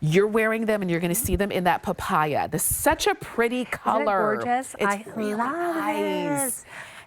You're wearing them and you're going to see them in that papaya. This is such a pretty color. Isn't it gorgeous? It's really nice.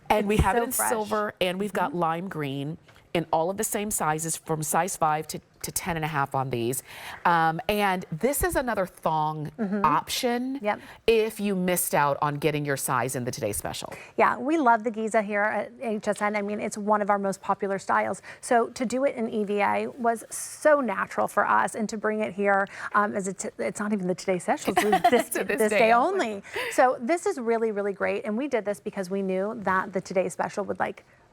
And we have it in silver, and we've got lime green in all of the same sizes, from size 5 to 10.5 on these. And this is another thong option if you missed out on getting your size in the Today Special. Yeah, we love the Gizeh here at HSN. I mean, it's one of our most popular styles. So to do it in EVA was so natural for us, and to bring it here as it's not even the Today Special, it's this day only. So this is really, really great. And we did this because we knew that the Today Special would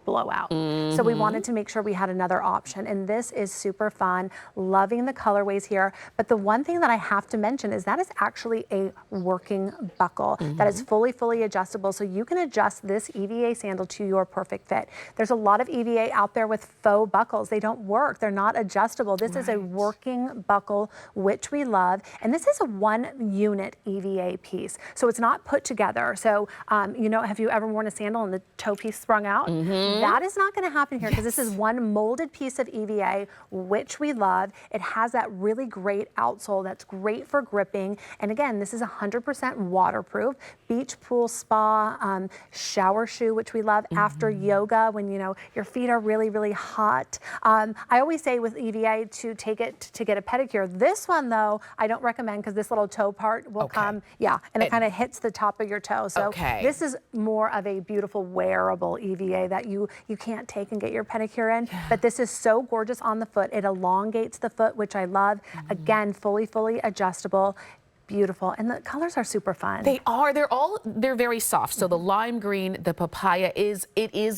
blow out. So we wanted to make sure we had another option, and this is super fun. Loving the colorways here. But the one thing that I have to mention is that is actually a working buckle that is fully adjustable, so you can adjust this EVA sandal to your perfect fit. There's a lot of EVA out there with faux buckles. They don't work. They're not adjustable. This is a working buckle, which we love, and this is a 1-unit EVA piece, so it's not put together. So you know, have you ever worn a sandal and the toe piece sprung out? That is not going to happen here, because this is one molded piece of EVA, which we love. It has that really great outsole that's great for gripping. And again, this is 100% waterproof. Beach, pool, spa, shower shoe, which we love after yoga when, you know, your feet are really hot. I always say with EVA to take it to get a pedicure. This one, though, I don't recommend, because this little toe part will come, and it kind of hits the top of your toe. So this is more of a beautiful wearable EVA that you can't take and get your pedicure in, but this is so gorgeous on the foot. It elongates the foot, which I love. Again, fully adjustable. Beautiful, and the colors are super fun. They are. They're very soft. So the lime green, the papaya is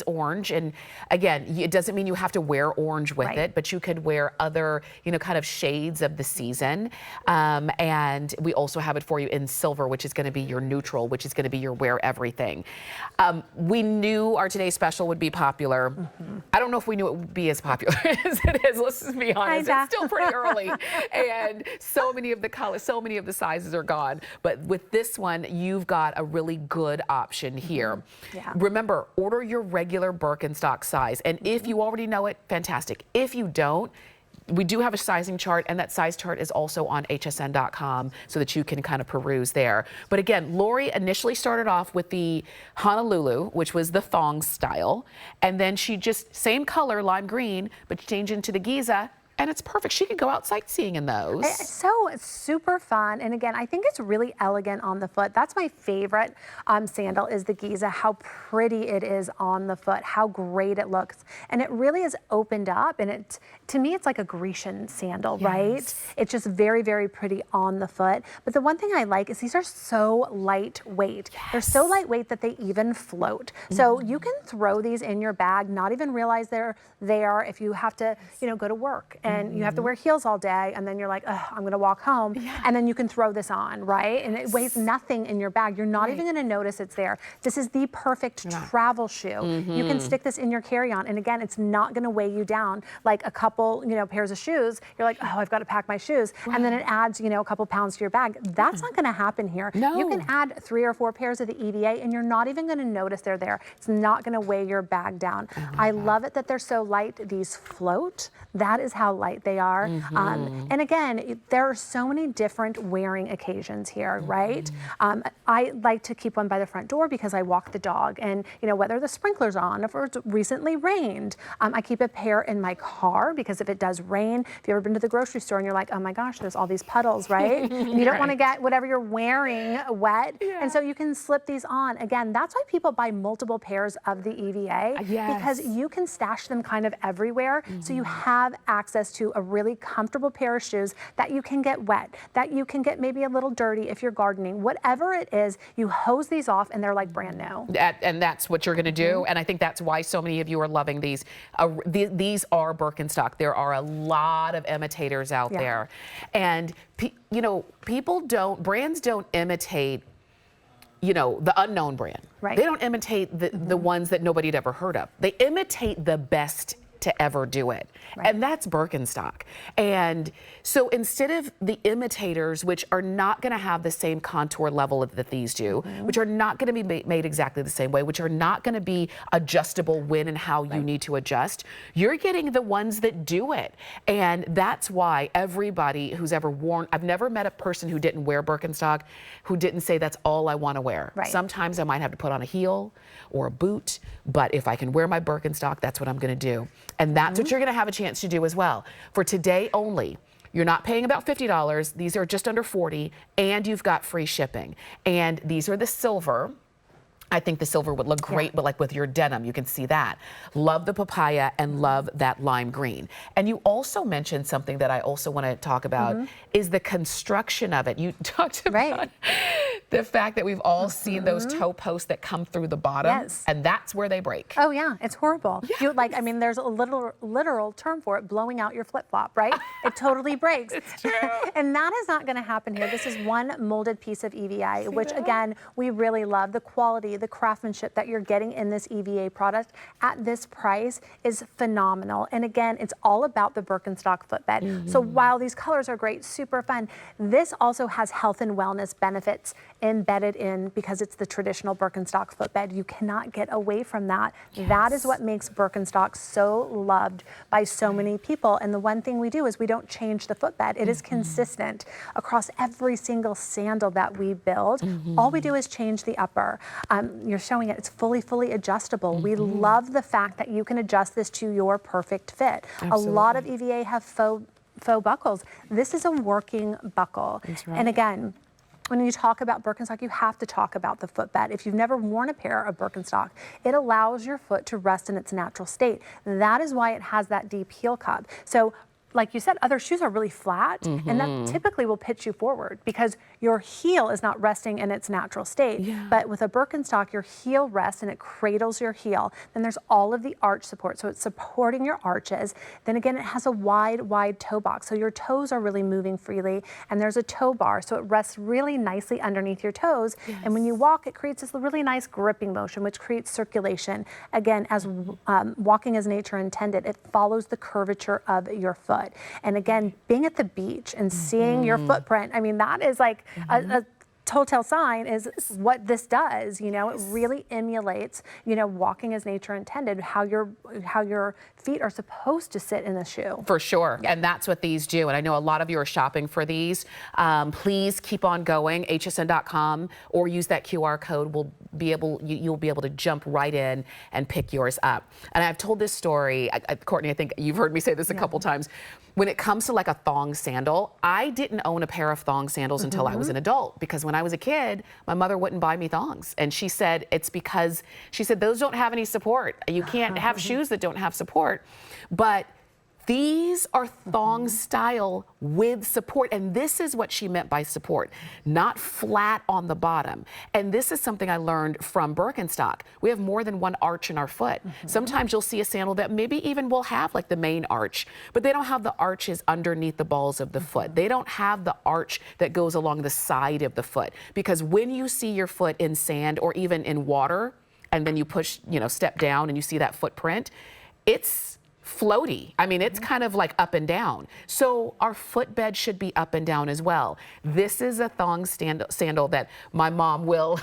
orange, and again, it doesn't mean you have to wear orange with it, but you could wear other, you know, kind of shades of the season. And we also have it for you in silver, which is going to be your neutral, which is going to be your wear everything. We knew our Today Special would be popular. I don't know if we knew it would be as popular as it is. Let's just be honest. It's still pretty early, and so many of the colors, so many of the sizes are gone, but with this one, you've got a really good option here. Remember, order your regular Birkenstock size, and if you already know it, fantastic. If you don't, we do have a sizing chart, and that size chart is also on hsn.com so that you can kind of peruse there. But again, Lori initially started off with the Honolulu, which was the thong style, and then she just, same color, lime green, but changed into the Gizeh. And it's perfect. She could go out sightseeing in those. So it's super fun. And again, I think it's really elegant on the foot. That's my favorite sandal, is the Gizeh. How pretty it is on the foot, how great it looks. And it really is opened up. And to me, it's like a Grecian sandal, right? It's just very pretty on the foot. But the one thing I like is these are so lightweight. They're so lightweight that they even float. So you can throw these in your bag, not even realize they're there if you have to, you know, go to work. And you have to wear heels all day, and then you're like, oh, I'm gonna walk home, and then you can throw this on, right? And it weighs nothing in your bag. You're not even gonna notice it's there. This is the perfect travel shoe. You can stick this in your carry-on, and again, it's not gonna weigh you down like a couple, you know, pairs of shoes. You're like, oh, I've got to pack my shoes, and then it adds, you know, a couple pounds to your bag. That's not gonna happen here. You can add 3 or 4 pairs of the EVA, and you're not even gonna notice they're there. It's not gonna weigh your bag down. I love it that they're so light. These float. That is how light they are. And again, there are so many different wearing occasions here, right? I like to keep one by the front door because I walk the dog, and you know, whether the sprinkler's on, if it's recently rained, I keep a pair in my car because if it does rain, if you've ever been to the grocery store and you're like, oh my gosh, there's all these puddles, right? And you don't want to get whatever you're wearing wet, and so you can slip these on. Again, that's why people buy multiple pairs of the EVA, because you can stash them kind of everywhere, so you have access to a really comfortable pair of shoes that you can get wet, that you can get maybe a little dirty if you're gardening. Whatever it is, you hose these off and they're like brand new. And that's what you're going to do. And I think that's why so many of you are loving these. These are Birkenstock. There are a lot of imitators out there. And, you know, brands don't imitate, you know, the unknown brand. They don't imitate the ones that nobody had ever heard of. They imitate the best to ever do it. Right. And that's Birkenstock. And so instead of the imitators, which are not going to have the same contour level that these do, which are not going to be made exactly the same way, which are not going to be adjustable when and how you need to adjust, you're getting the ones that do it. And that's why everybody who's ever worn, I've never met a person who didn't wear Birkenstock who didn't say that's all I want to wear. Right. Sometimes I might have to put on a heel or a boot, but if I can wear my Birkenstock, that's what I'm going to do. And that's what you're going to have a chance to do as well. For today only, you're not paying about $50. These are just under $40, and you've got free shipping. And these are the silver. I think the silver would look great, but like with your denim, you can see that. Love the papaya and love that lime green. And you also mentioned something that I also want to talk about is the construction of it. You talked about the fact that we've all seen those toe posts that come through the bottom, and that's where they break. Oh yeah, it's horrible. You I mean, there's a literal term for it, blowing out your flip-flop, right? It totally breaks. It's true. And that is not going to happen here. This is one molded piece of EVA, which again, we really love. The quality, the craftsmanship that you're getting in this EVA product at this price is phenomenal. And again, it's all about the Birkenstock footbed. So while these colors are great, super fun, this also has health and wellness benefits embedded in because it's the traditional Birkenstock footbed. You cannot get away from that. That is what makes Birkenstock so loved by so many people. And the one thing we do is we don't change the footbed. It is consistent across every single sandal that we build. All we do is change the upper. You're showing it, it's fully adjustable. We love the fact that you can adjust this to your perfect fit. Absolutely. A lot of EVA have faux buckles. This is a working buckle. That's right. And again, when you talk about Birkenstock, you have to talk about the footbed. If you've never worn a pair of Birkenstock, it allows your foot to rest in its natural state. That is why it has that deep heel cup. So like you said, other shoes are really flat, and that typically will pitch you forward because your heel is not resting in its natural state. But with a Birkenstock, your heel rests and it cradles your heel. Then there's all of the arch support, so it's supporting your arches. Then again, it has a wide toe box, so your toes are really moving freely, and there's a toe bar, so it rests really nicely underneath your toes. And when you walk, it creates this really nice gripping motion, which creates circulation. Again, as walking as nature intended, it follows the curvature of your foot. And again, being at the beach and seeing your footprint, I mean, that is like a telltale sign is what this does. You know, it really emulates, you know, walking as nature intended, how your feet are supposed to sit in the shoe. For sure. And that's what these do. And I know a lot of you are shopping for these. Please keep on going, hsn.com, or use that QR code. You'll be able to jump right in and pick yours up. And I've told this story, Courtney, I think you've heard me say this a couple times. When it comes to like a thong sandal, I didn't own a pair of thong sandals until I was an adult, because when I was a kid, my mother wouldn't buy me thongs. And she said it's because, she said, those don't have any support. You can't have shoes that don't have support. But these are thong style with support, and this is what she meant by support, not flat on the bottom. And this is something I learned from Birkenstock. We have more than one arch in our foot. Sometimes you'll see a sandal that maybe even will have like the main arch, but they don't have the arches underneath the balls of the foot. They don't have the arch that goes along the side of the foot, because when you see your foot in sand or even in water, and then you push, you know, step down and you see that footprint, it's floaty. I mean, it's kind of like up and down. So our footbed should be up and down as well. This is a thong sandal that my mom will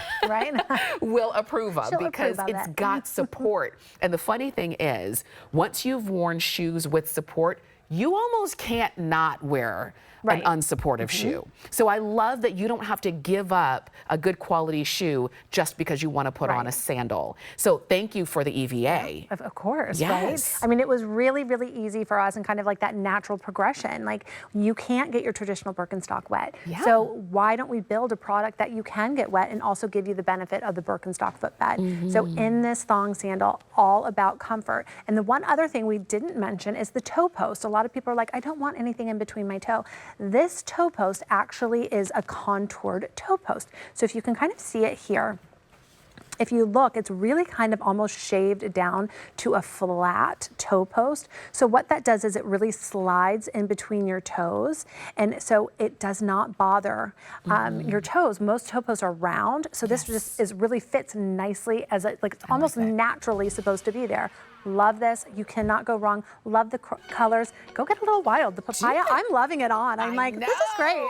will approve of. She'll because approve of it's it. got support. And the funny thing is, once you've worn shoes with support, you almost can't not wear an unsupportive shoe. So I love that you don't have to give up a good quality shoe just because you want to put on a sandal. So thank you for the EVA. Of course, Yes. right? I mean, it was really easy for us and kind of like that natural progression. Like, you can't get your traditional Birkenstock wet. So why don't we build a product that you can get wet and also give you the benefit of the Birkenstock footbed? So in this thong sandal, all about comfort. And the one other thing we didn't mention is the toe post. A lot of people are like, I don't want anything in between my toe. This toe post actually is a contoured toe post. So if you can kind of see it here, if you look, it's really kind of almost shaved down to a flat toe post. So what that does is it really slides in between your toes, and so it does not bother your toes. Most toe posts are round, so this just really fits nicely as it's almost naturally supposed to be there. Love this. You cannot go wrong. Love the colors. Go get a little wild. The papaya, I'm loving it on. I'm like, this is great.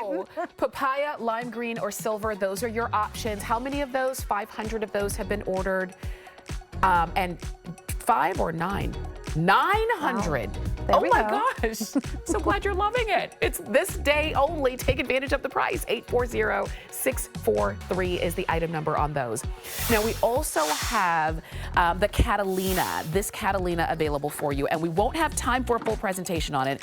Papaya, lime green, or silver, those are your options. How many of those? 500 of those have been ordered. And 5 or 9? 900. Wow. Oh my gosh. So glad you're loving it. It's this day only. Take advantage of the price. 840-643 is the item number on those. Now we also have the Catalina, this Catalina available for you, and we won't have time for a full presentation on it.